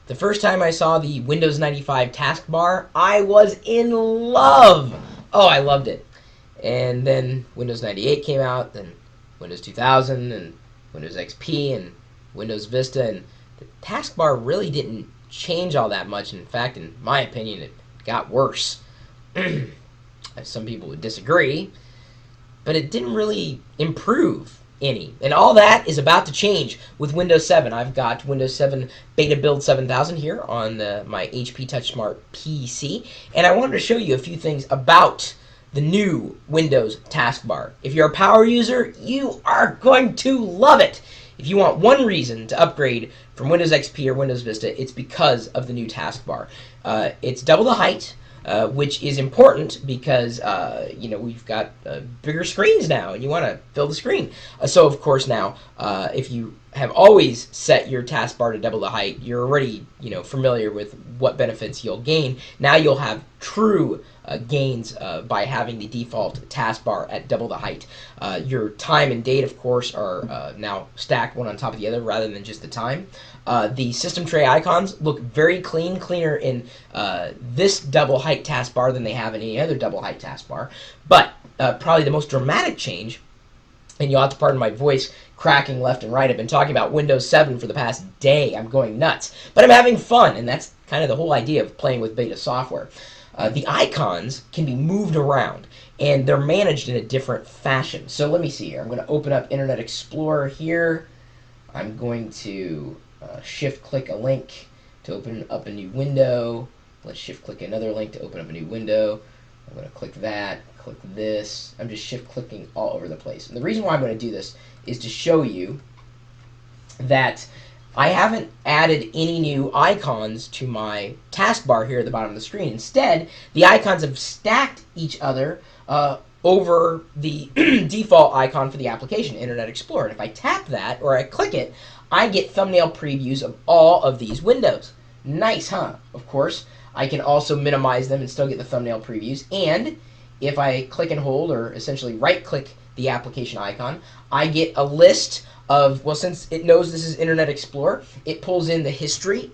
The first time I saw the Windows 95 taskbar, I was in love. Oh, I loved it. And then Windows 98 came out, then Windows 2000, and Windows XP, and Windows Vista, and the taskbar really didn't change all that much. In fact, in my opinion, it got worse. Some people would disagree, but it didn't really improve any. And all that is about to change with Windows 7. I've got Windows 7 Beta Build 7000 here on my HP TouchSmart PC, and I wanted to show you a few things about the new Windows taskbar. If you're a power user, you are going to love it. If you want one reason to upgrade from Windows XP or Windows Vista, it's because of the new taskbar. It's double the height, which is important because we've got bigger screens now, and you want to fill the screen. So of course now, if you have always set your taskbar to double the height, you're already familiar with what benefits you'll gain. Now you'll have true gains by having the default taskbar at double the height. Your time and date, of course, are now stacked one on top of the other rather than just the time. The system tray icons look very clean, cleaner in this double height taskbar than they have in any other double height taskbar. But probably the most dramatic change, and you'll have to pardon my voice cracking left and right. I've been talking about Windows 7 for the past day. I'm going nuts. But I'm having fun, and that's kind of the whole idea of playing with beta software. The icons can be moved around, and they're managed in a different fashion. So let me see here. I'm going to open up Internet Explorer here. I'm going to shift-click a link to open up a new window. Let's shift-click another link to open up a new window. I'm going to click that, click this. I'm just shift-clicking all over the place. And the reason why I'm going to do this is to show you that I haven't added any new icons to my taskbar here at the bottom of the screen. Instead, the icons have stacked each other over the default icon for the application, Internet Explorer. And if I tap that or I click it, I get thumbnail previews of all of these windows. Nice, huh? Of course, I can also minimize them and still get the thumbnail previews. And if I click and hold, or essentially right-click the application icon, I get a list of, well, since it knows this is Internet Explorer, it pulls in the history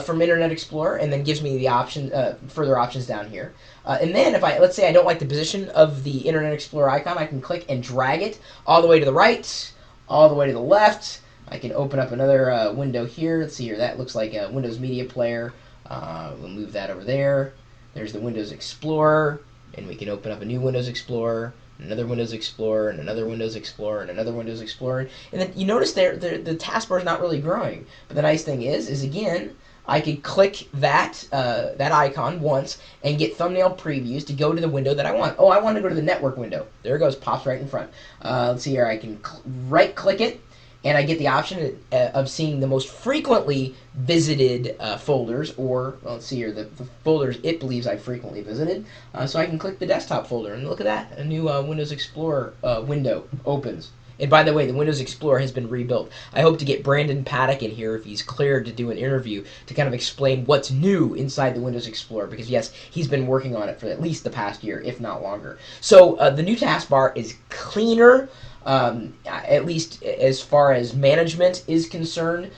from Internet Explorer and then gives me the option, further options down here. And then if let's say I don't like the position of the Internet Explorer icon, I can click and drag it all the way to the right, all the way to the left. I can open up another window here. Let's see here. That looks like a Windows Media Player. We'll move that over there. There's the Windows Explorer, and we can open up a new Windows Explorer, another Windows Explorer, and another Windows Explorer, and another Windows Explorer. And then you notice there the taskbar is not really growing. But the nice thing is again, I could click that that icon once and get thumbnail previews to go to the window that I want. Oh, I want to go to the network window. There it goes, pops right in front. Let's see here. I can right-click it, and I get the option of seeing the most frequently visited folders, or, well, let's see here, the folders it believes I've frequently visited. So I can click the desktop folder, and look at that, a new Windows Explorer window opens. And by the way, the Windows Explorer has been rebuilt. I hope to get Brandon Paddock in here if he's cleared to do an interview to kind of explain what's new inside the Windows Explorer, because yes, he's been working on it for at least the past year, if not longer. So the new taskbar is cleaner, at least as far as management is concerned.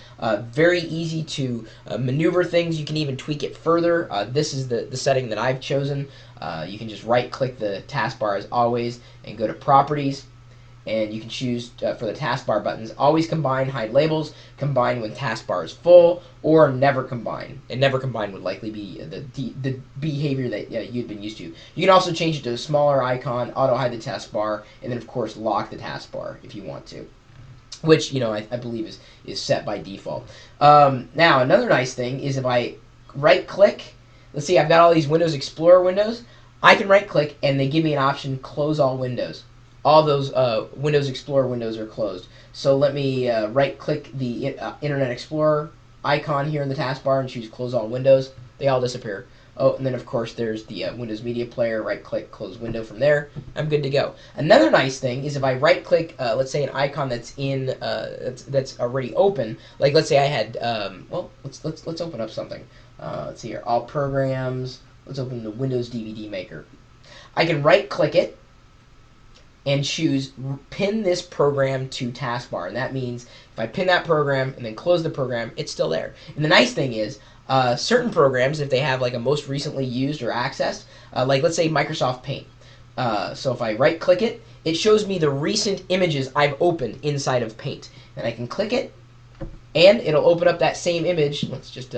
Very easy to maneuver things. You can even tweak it further. This is the setting that I've chosen. You can just right-click the taskbar as always and go to Properties. And you can choose for the taskbar buttons, always combine, hide labels, combine when taskbar is full, or never combine. And never combine would likely be the behavior that you'd been used to. You can also change it to a smaller icon, auto hide the taskbar, and then of course lock the taskbar if you want to, which I believe is set by default. Now another nice thing is if I right click, let's see, I've got all these Windows Explorer windows, I can right click and they give me an option, close all windows. All those Windows Explorer windows are closed. So let me right-click the Internet Explorer icon here in the taskbar and choose Close All Windows. They all disappear. Oh, and then of course there's the Windows Media Player. Right-click, close window from there. I'm good to go. Another nice thing is if I right-click, let's say an icon that's in that's already open. Like let's say I had, well, let's open up something. Let's see here, All Programs. Let's open the Windows DVD Maker. I can right-click it. and choose pin this program to taskbar. And that means if I pin that program and then close the program, it's still there. And the nice thing is, certain programs, if they have like a most recently used or accessed, like let's say Microsoft Paint. So if I right click it, it shows me the recent images I've opened inside of Paint. And I can click it, and it'll open up that same image. Let's just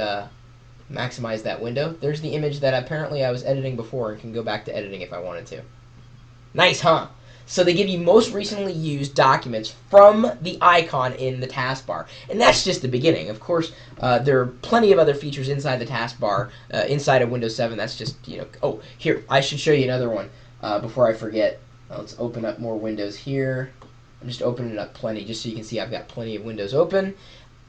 maximize that window. There's the image that apparently I was editing before and can go back to editing if I wanted to. Nice, huh? So they give you most recently used documents from the icon in the taskbar. And that's just the beginning. Of course, there are plenty of other features inside the taskbar, inside of Windows 7. That's just, oh, here, I should show you another one before I forget. Let's open up more windows here. I'm just opening up plenty just so you can see I've got plenty of windows open.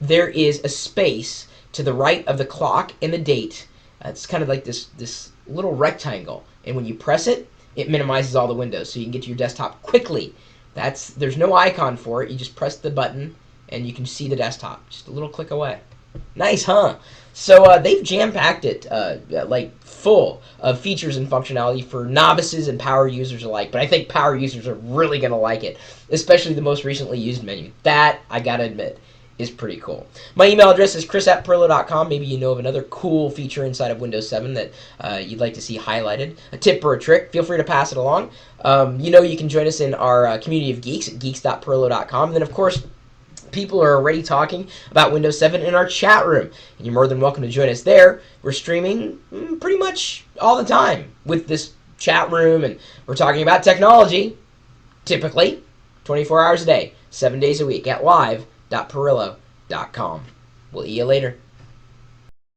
There is a space to the right of the clock and the date. It's kind of like this little rectangle. And when you press it, it minimizes all the windows so you can get to your desktop quickly. There's no icon for it. You just press the button and you can see the desktop just a little click away. Nice, huh? So they've jam-packed it like full of features and functionality for novices and power users alike. But I think power users are really going to like it, especially the most recently used menu. That, I got to admit, is pretty cool. My email address is chris@perillo.com. Maybe you know of another cool feature inside of Windows 7 that you'd like to see highlighted. A tip or a trick, feel free to pass it along. You can join us in our community of geeks at geeks.perillo.com. And then, of course, people are already talking about Windows 7 in our chat room. And you're more than welcome to join us there. We're streaming pretty much all the time with this chat room. And we're talking about technology, typically 24 hours a day, 7 days a week at live.perillo.com. We'll see you later.